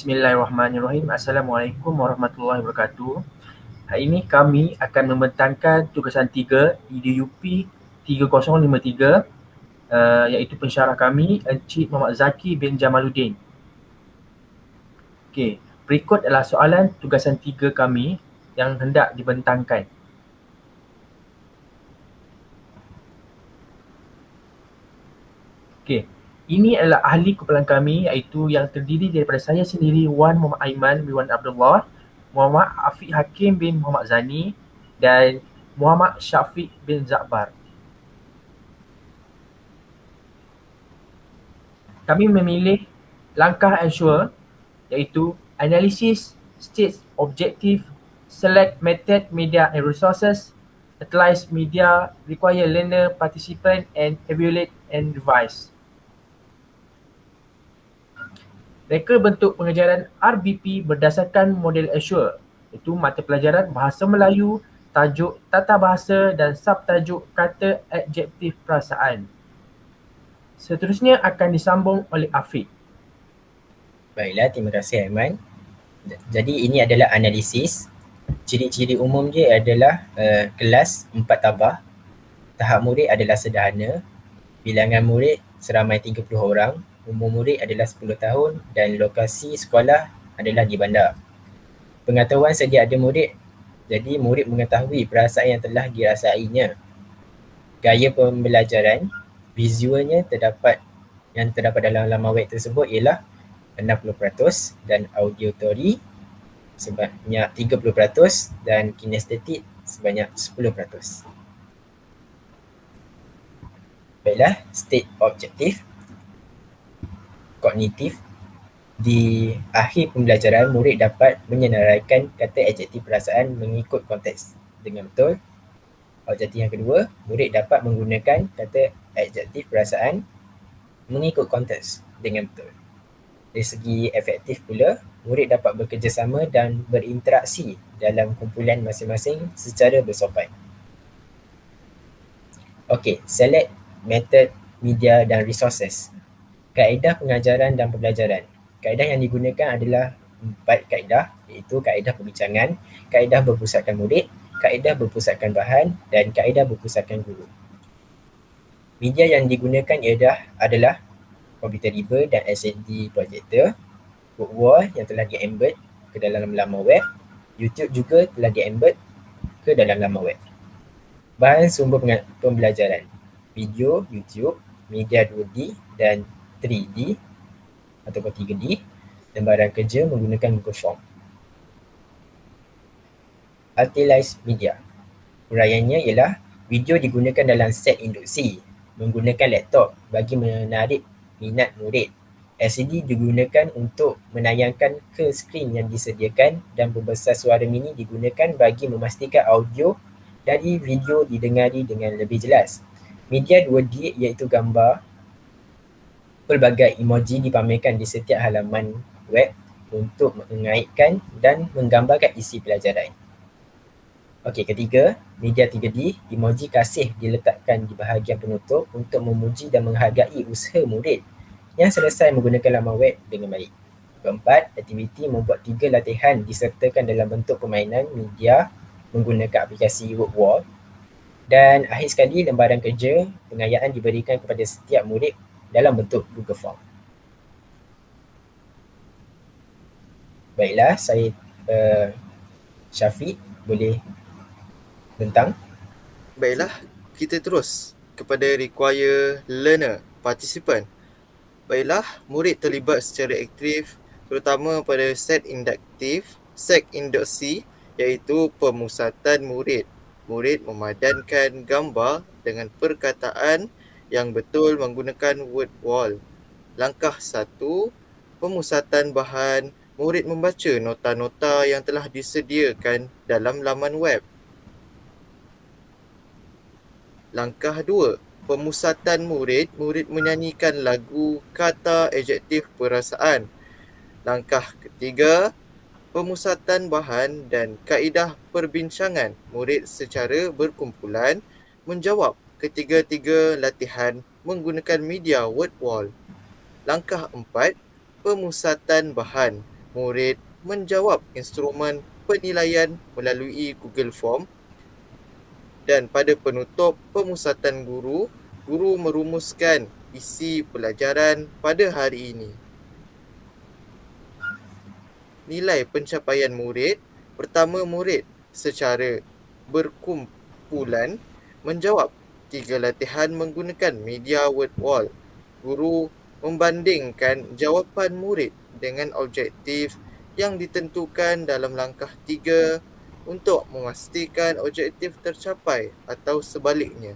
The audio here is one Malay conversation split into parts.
Bismillahirrahmanirrahim. Assalamualaikum warahmatullahi wabarakatuh. Hari ini kami akan membentangkan tugasan 3 EDUP 3053 iaitu pensyarah kami Encik Muhammad Zaki bin Jamaluddin. Okey, berikut adalah soalan tugasan 3 kami yang hendak dibentangkan. Okey, ini adalah ahli kumpulan kami iaitu yang terdiri daripada saya sendiri Wan Muhammad Aiman bin Wan Abdullah, Muhammad Afiq Hakim bin Muhammad Zani dan Muhammad Syafiq bin Zakbar. Kami memilih langkah ensure iaitu analysis, state objective, select method, media and resources, utilize media, require learner, participant and evaluate and revise. Reka bentuk pengajaran RBP berdasarkan model Azure, iaitu mata pelajaran Bahasa Melayu, tajuk tata bahasa dan subtajuk kata adjektif perasaan. Seterusnya akan disambung oleh Afiq. Baiklah, terima kasih Aiman. Jadi ini adalah analisis. Ciri-ciri umum dia adalah kelas 4 tabah, tahap murid adalah sederhana, bilangan murid seramai 30 orang, umur murid adalah 10 tahun dan lokasi sekolah adalah di bandar. Pengetahuan sedia ada murid, jadi murid mengetahui perasaan yang telah dirasainya. Gaya pembelajaran, visualnya yang terdapat dalam laman web tersebut ialah 60% dan auditory sebanyak 30% dan kinestetik sebanyak 10%. Baiklah, state objektif, kognitif. Di akhir pembelajaran, murid dapat menyenaraikan kata adjektif perasaan mengikut konteks dengan betul. Objektif yang kedua, murid dapat menggunakan kata adjektif perasaan mengikut konteks dengan betul. Dari segi efektif pula, murid dapat bekerjasama dan berinteraksi dalam kumpulan masing-masing secara bersopan. Okey, select method, media dan resources. Kaedah pengajaran dan pembelajaran. Kaedah yang digunakan adalah 4 kaedah, iaitu kaedah perbincangan, kaedah berpusatkan murid, kaedah berpusatkan bahan dan kaedah berpusatkan guru. Media yang digunakan adalah komputer riba dan LCD projector, wall yang telah di-embed ke dalam laman web, YouTube juga telah di-embed ke dalam laman web. Bahan sumber pembelajaran, video, YouTube, media 2D dan 3D ataupun 3D, lembaran kerja menggunakan Google Form. Utilize media. Uraiannya ialah video digunakan dalam set induksi, menggunakan laptop bagi menarik minat murid. LCD digunakan untuk menayangkan ke skrin yang disediakan dan pembesar suara mini digunakan bagi memastikan audio dari video didengari dengan lebih jelas. Media 2D iaitu gambar. Pelbagai emoji dipamerkan di setiap halaman web untuk mengaitkan dan menggambarkan isi pelajaran. Okey, ketiga, media 3D, emoji kasih diletakkan di bahagian penutup untuk memuji dan menghargai usaha murid yang selesai menggunakan laman web dengan baik. Keempat, aktiviti membuat 3 latihan disertakan dalam bentuk permainan media menggunakan aplikasi WordWall. Dan akhir sekali, lembaran kerja pengayaan diberikan kepada setiap murid dalam bentuk Google Form. Baiklah, saya Syafiq boleh bentang. Baiklah, kita terus kepada require learner, participant. Baiklah, murid terlibat secara aktif terutama pada set induksi iaitu pemusatan murid. Murid memadankan gambar dengan perkataan yang betul menggunakan word wall. Langkah 1, pemusatan bahan. Murid membaca nota-nota yang telah disediakan dalam laman web. Langkah 2, pemusatan murid. Murid menyanyikan lagu kata adjektif perasaan. Langkah ketiga, pemusatan bahan dan kaedah perbincangan. Murid secara berkumpulan menjawab ketiga-tiga latihan menggunakan media word wall. Langkah 4, pemusatan bahan. Murid menjawab instrumen penilaian melalui Google Form, dan pada penutup pemusatan guru, guru merumuskan isi pelajaran pada hari ini. Nilai pencapaian murid. Pertama, murid secara berkumpulan menjawab 3 latihan menggunakan media word wall. Guru membandingkan jawapan murid dengan objektif yang ditentukan dalam langkah 3 untuk memastikan objektif tercapai atau sebaliknya.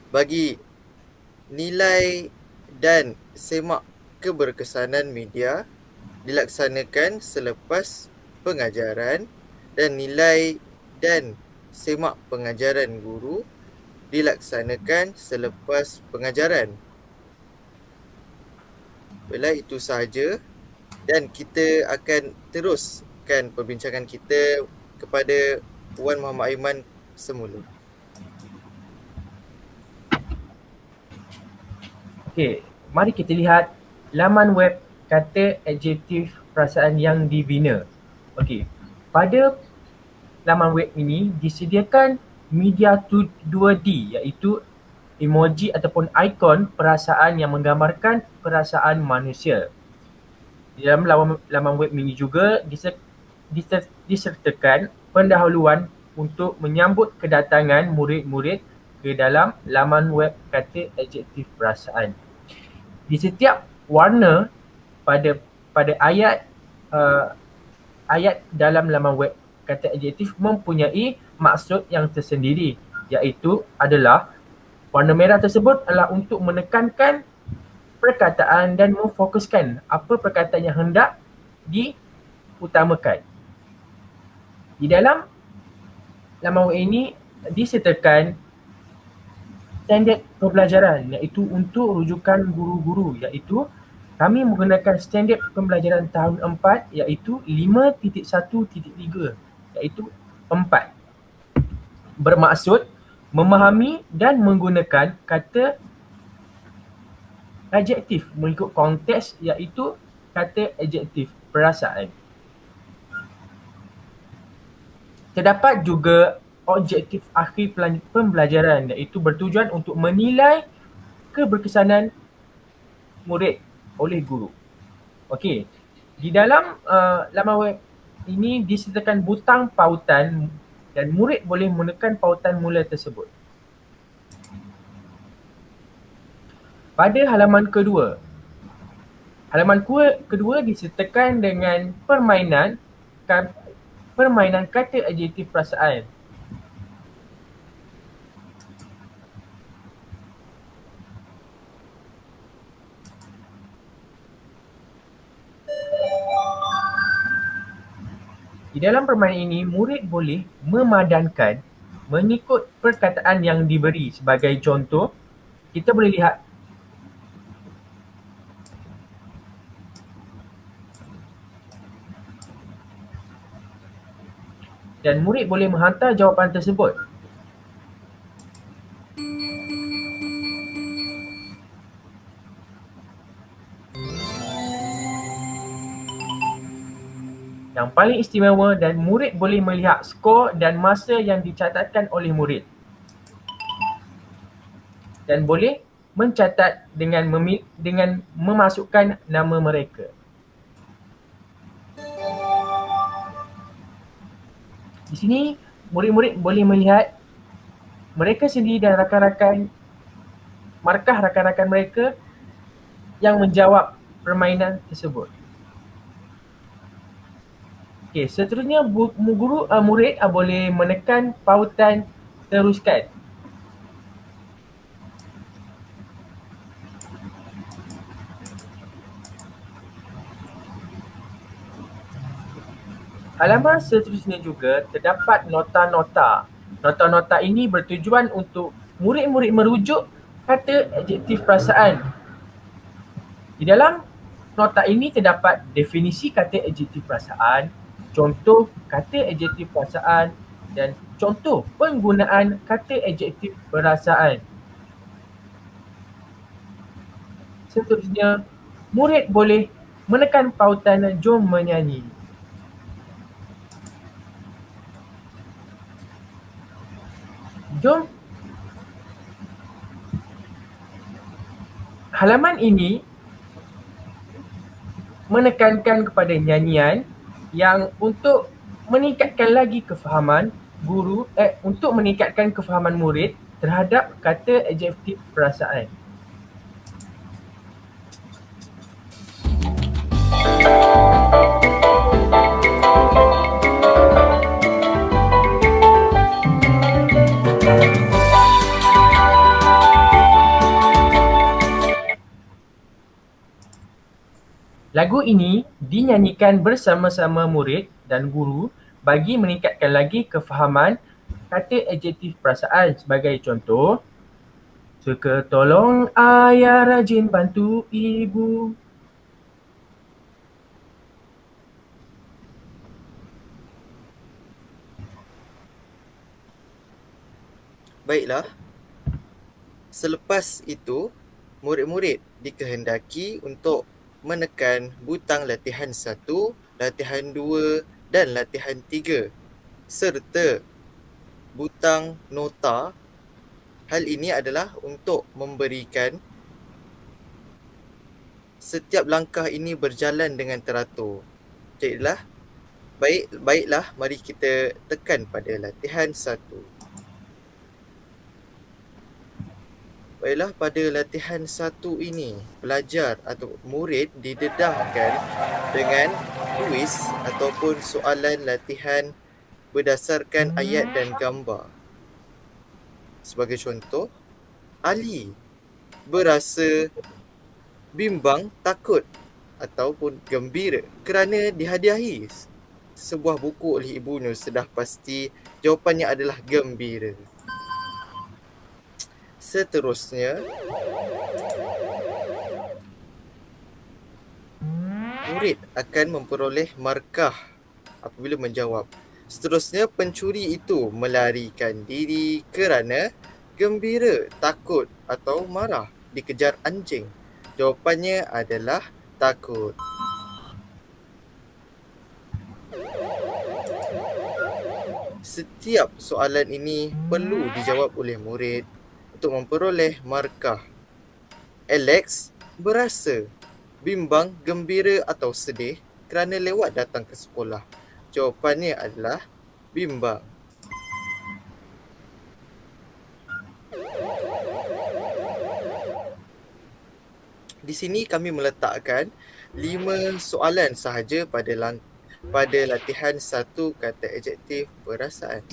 Bagi nilai dan semak keberkesanan media dilaksanakan selepas pengajaran, dan nilai dan semak pengajaran guru dilaksanakan selepas pengajaran. Baiklah, itu sahaja, dan kita akan teruskan perbincangan kita kepada Puan Muhammad Aiman semula. Okey, mari kita lihat laman web kata adjektif perasaan yang dibina. Okey, pada laman web ini disediakan media 2D iaitu emoji ataupun ikon perasaan yang menggambarkan perasaan manusia. Di dalam laman web ini juga disertakan pendahuluan untuk menyambut kedatangan murid-murid ke dalam laman web kata adjektif perasaan. Di setiap warna pada ayat dalam laman web kata adjektif mempunyai maksud yang tersendiri, iaitu adalah warna merah tersebut adalah untuk menekankan perkataan dan memfokuskan apa perkataan yang hendak diutamakan. Di dalam laman web ini disertakan standard pembelajaran, iaitu untuk rujukan guru-guru, iaitu kami menggunakan standard pembelajaran tahun 4 iaitu 5.1.3 iaitu 4. Bermaksud memahami dan menggunakan kata adjektif mengikut konteks iaitu kata adjektif perasaan. Terdapat juga objektif akhir pembelajaran iaitu bertujuan untuk menilai keberkesanan murid oleh guru. Okey, di dalam laman web ini disertakan butang pautan dan murid boleh menekan pautan mula tersebut. Pada halaman kedua disertakan dengan permainan kata adjektif perasaan. Di dalam permainan ini, murid boleh memadankan mengikut perkataan yang diberi. Sebagai contoh, kita boleh lihat dan murid boleh menghantar jawapan tersebut. Yang paling istimewa, dan murid boleh melihat skor dan masa yang dicatatkan oleh murid. Dan boleh mencatat dengan memasukkan nama mereka. Di sini murid-murid boleh melihat mereka sendiri dan markah rakan-rakan mereka yang menjawab permainan tersebut. Okey, seterusnya murid boleh menekan pautan teruskan. Halaman seterusnya juga terdapat nota-nota. Nota-nota ini bertujuan untuk murid-murid merujuk kata adjektif perasaan. Di dalam nota ini terdapat definisi kata adjektif perasaan, contoh kata adjektif perasaan dan contoh penggunaan kata adjektif perasaan. Seterusnya, murid boleh Menekan pautan jom menyanyi. Jom. Halaman ini menekankan kepada nyanyian yang untuk meningkatkan lagi kefahaman untuk meningkatkan kefahaman murid terhadap kata adjektif perasaan. Lagu ini dinyanyikan bersama-sama murid dan guru bagi meningkatkan lagi kefahaman kata adjektif perasaan. Sebagai contoh, suka tolong ayah, rajin bantu ibu. Baiklah, selepas itu, murid-murid dikehendaki untuk menekan butang latihan 1, latihan 2 dan latihan 3 serta butang nota. Hal ini adalah untuk memberikan setiap langkah ini berjalan dengan teratur. Baiklah, mari kita tekan pada latihan 1. Baiklah, pada latihan 1 ini, pelajar atau murid didedahkan dengan kuis ataupun soalan latihan berdasarkan ayat dan gambar. Sebagai contoh, Ali berasa bimbang, takut ataupun gembira kerana dihadiahi sebuah buku oleh ibunya. Sudah pasti jawapannya adalah gembira. Seterusnya, murid akan memperoleh markah apabila menjawab. Seterusnya, pencuri itu melarikan diri kerana gembira, takut atau marah dikejar anjing. Jawapannya adalah takut. Setiap soalan ini perlu dijawab oleh murid untuk memperoleh markah. Alex berasa bimbang, gembira atau sedih kerana lewat datang ke sekolah. Jawapannya adalah bimbang. Di sini kami meletakkan 5 soalan sahaja pada latihan 1 kata adjektif perasaan.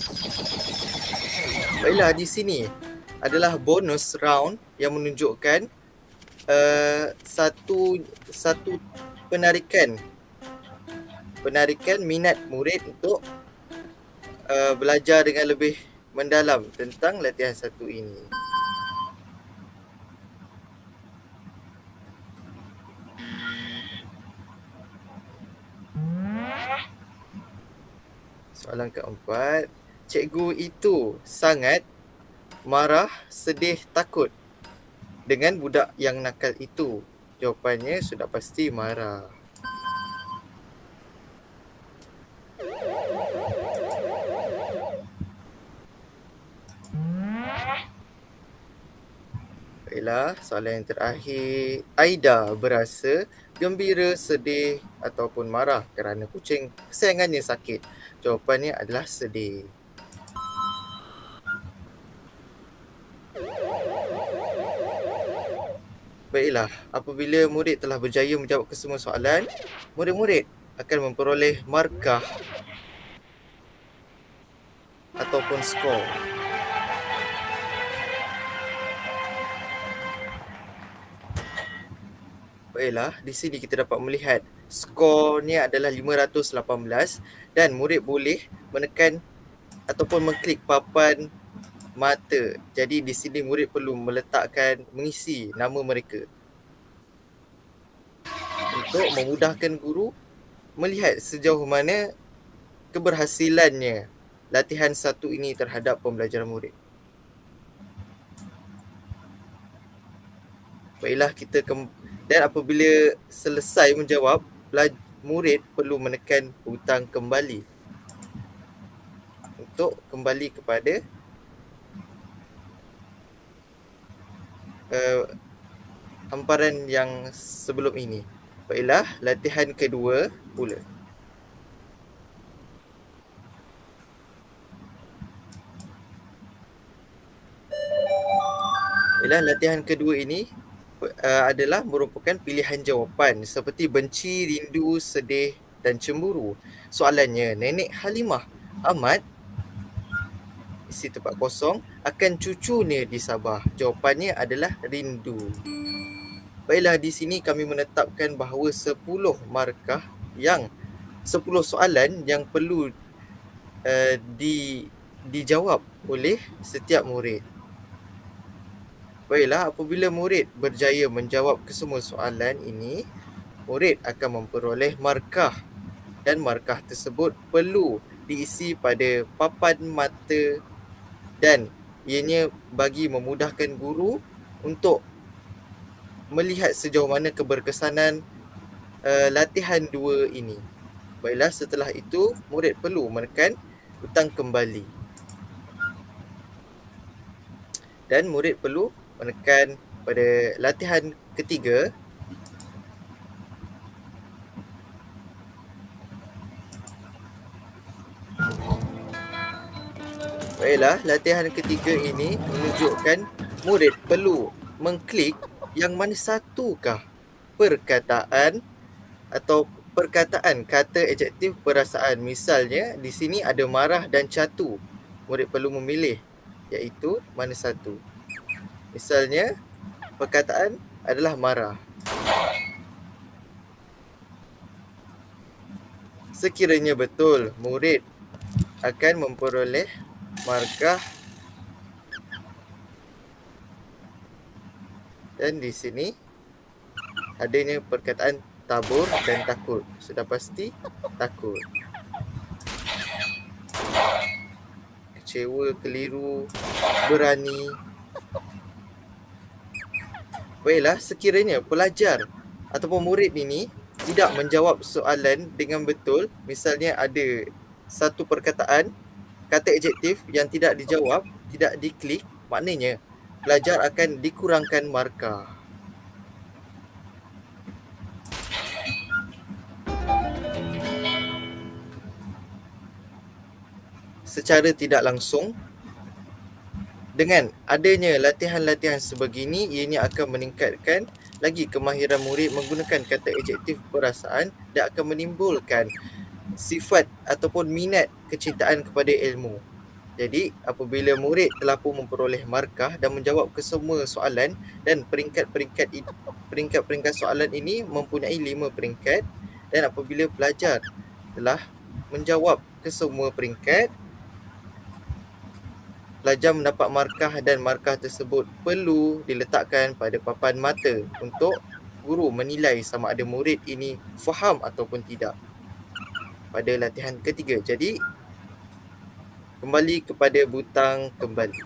Baiklah, di sini adalah bonus round yang menunjukkan satu penarikan minat murid untuk belajar dengan lebih mendalam tentang latihan 1 ini. Soalan keempat, cikgu itu sangat marah, sedih, takut dengan budak yang nakal itu. Jawapannya sudah pasti marah. Baiklah, soalan yang terakhir. Aida berasa gembira, sedih ataupun marah kerana kucing kesayangannya sakit. Jawapannya adalah sedih. Baiklah, apabila murid telah berjaya menjawab kesemua soalan, murid-murid akan memperoleh markah ataupun skor. Baiklah, di sini kita dapat melihat skornya adalah 518 dan murid boleh menekan ataupun mengklik papan mata. Jadi di sini murid perlu mengisi nama mereka untuk memudahkan guru melihat sejauh mana keberhasilannya latihan 1 ini terhadap pembelajaran murid. Baiklah, Dan apabila selesai menjawab, murid perlu menekan butang kembali untuk kembali kepada hamparan yang sebelum ini. Baiklah, latihan kedua pula. Baiklah, latihan kedua ini adalah merupakan pilihan jawapan seperti benci, rindu, sedih dan cemburu. Soalannya, Nenek Halimah Ahmad isi tempat kosong akan cucunya di Sabah. Jawapannya adalah rindu. Baiklah, di sini kami menetapkan bahawa 10 markah 10 soalan yang perlu dijawab oleh setiap murid. Baiklah, apabila murid berjaya menjawab kesemua soalan ini, murid akan memperoleh markah dan markah tersebut perlu diisi pada papan mata dan ianya bagi memudahkan guru untuk melihat sejauh mana keberkesanan latihan 2 ini. Baiklah, setelah itu murid perlu menekan butang kembali. Dan murid perlu menekan pada latihan ketiga. Baiklah, latihan ketiga ini menunjukkan murid perlu mengklik yang mana satukah perkataan atau perkataan kata adjektif perasaan. Misalnya, di sini ada marah dan catu. Murid perlu memilih iaitu mana satu. Misalnya, perkataan adalah marah. Sekiranya betul, murid akan memperoleh markah dan di sini adanya perkataan tabur dan takut. Sudah pasti takut. Kecewa, keliru, berani. Baiklah, sekiranya pelajar ataupun murid ini tidak menjawab soalan dengan betul, misalnya ada satu perkataan kata adjektif yang tidak dijawab, tidak diklik, maknanya pelajar akan dikurangkan markah. Secara tidak langsung, dengan adanya latihan-latihan sebegini, ianya akan meningkatkan lagi kemahiran murid menggunakan kata adjektif perasaan dan akan menimbulkan sifat ataupun minat kecintaan kepada ilmu. Jadi, apabila murid telah pun memperoleh markah dan menjawab kesemua soalan dan peringkat-peringkat soalan ini mempunyai 5 peringkat, dan apabila pelajar telah menjawab kesemua peringkat, pelajar mendapat markah dan markah tersebut perlu diletakkan pada papan mata untuk guru menilai sama ada murid ini faham ataupun tidak pada latihan ketiga. Jadi, kembali kepada butang kembali.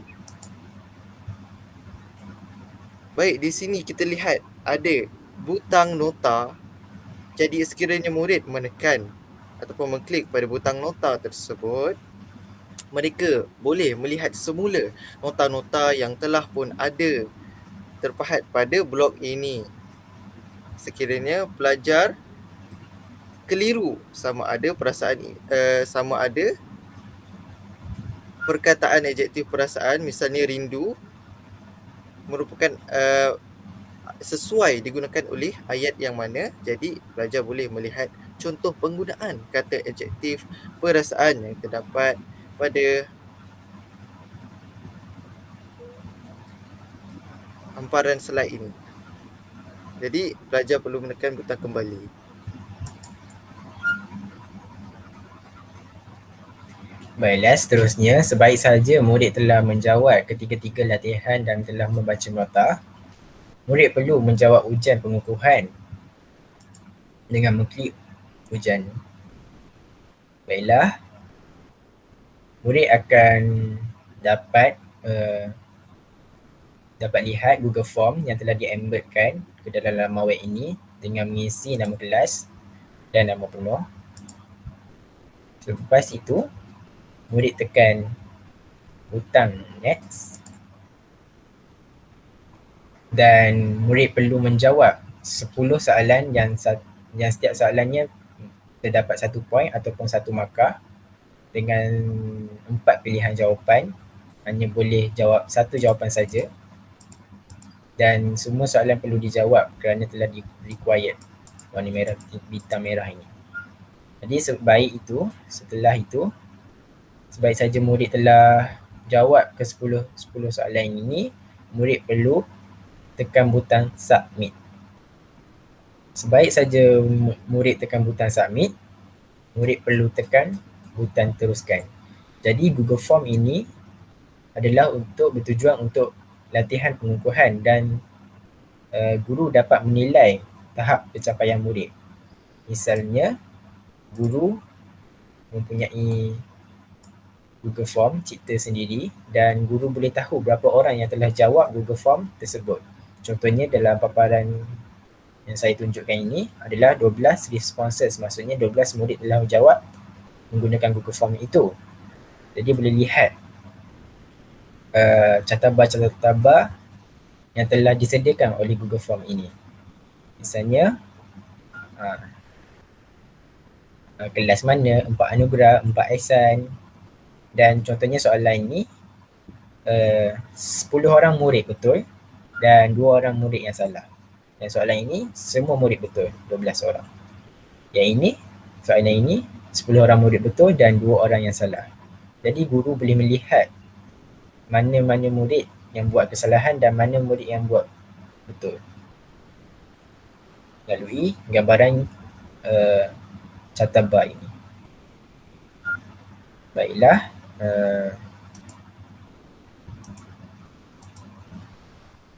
Baik, di sini kita lihat ada butang nota. Jadi, sekiranya murid menekan ataupun mengklik pada butang nota tersebut, mereka boleh melihat semula nota-nota yang telah pun ada terpahat pada blok ini. Sekiranya pelajar keliru sama ada perkataan adjektif perasaan, misalnya rindu, merupakan sesuai digunakan oleh ayat yang mana. Jadi pelajar boleh melihat contoh penggunaan kata adjektif perasaan yang terdapat pada hamparan slide ini. Jadi pelajar perlu menekan butang kembali. Baiklah, seterusnya, sebaik saja murid telah menjawab ketiga-tiga latihan dan telah membaca nota, murid perlu menjawab ujian pengukuhan dengan mengklik ujian. Baiklah, murid akan dapat dapat lihat Google Form yang telah di-embedkan ke dalam laman web ini dengan mengisi nama kelas dan nama penuh. Selepas itu, murid tekan butang next dan murid perlu menjawab 10 soalan yang setiap soalannya terdapat 1 poin ataupun 1 markah dengan 4 pilihan jawapan. Hanya boleh jawab 1 jawapan saja dan semua soalan perlu dijawab kerana telah required warna merah, bintang merah ini. Jadi setelah itu sebaik saja murid telah jawab ke 10 soalan ini, murid perlu tekan butang submit. Sebaik saja murid tekan butang submit, murid perlu tekan butang teruskan. Jadi Google Form ini adalah bertujuan untuk latihan pengukuhan dan guru dapat menilai tahap pencapaian murid. Misalnya, guru mempunyai Google Form cipta sendiri dan guru boleh tahu berapa orang yang telah jawab Google Form tersebut. Contohnya dalam paparan yang saya tunjukkan ini adalah 12 responses, maksudnya 12 murid telah menjawab menggunakan Google Form itu. Jadi boleh lihat catabar yang telah disediakan oleh Google Form ini. Misalnya, kelas mana, 4 anugerah, 4 ihsan, dan contohnya soalan ini 10 orang murid betul dan 2 orang murid yang salah. Dan soalan ini semua murid betul, 12 orang. Yang ini, soalan ini 10 orang murid betul dan 2 orang yang salah. Jadi guru boleh melihat mana-mana murid yang buat kesalahan dan mana murid yang buat betul melalui gambaran catabar ini. Baiklah,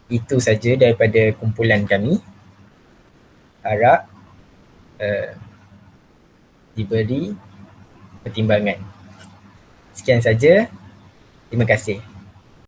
itu saja daripada kumpulan kami. Harap diberi pertimbangan. Sekian saja. Terima kasih.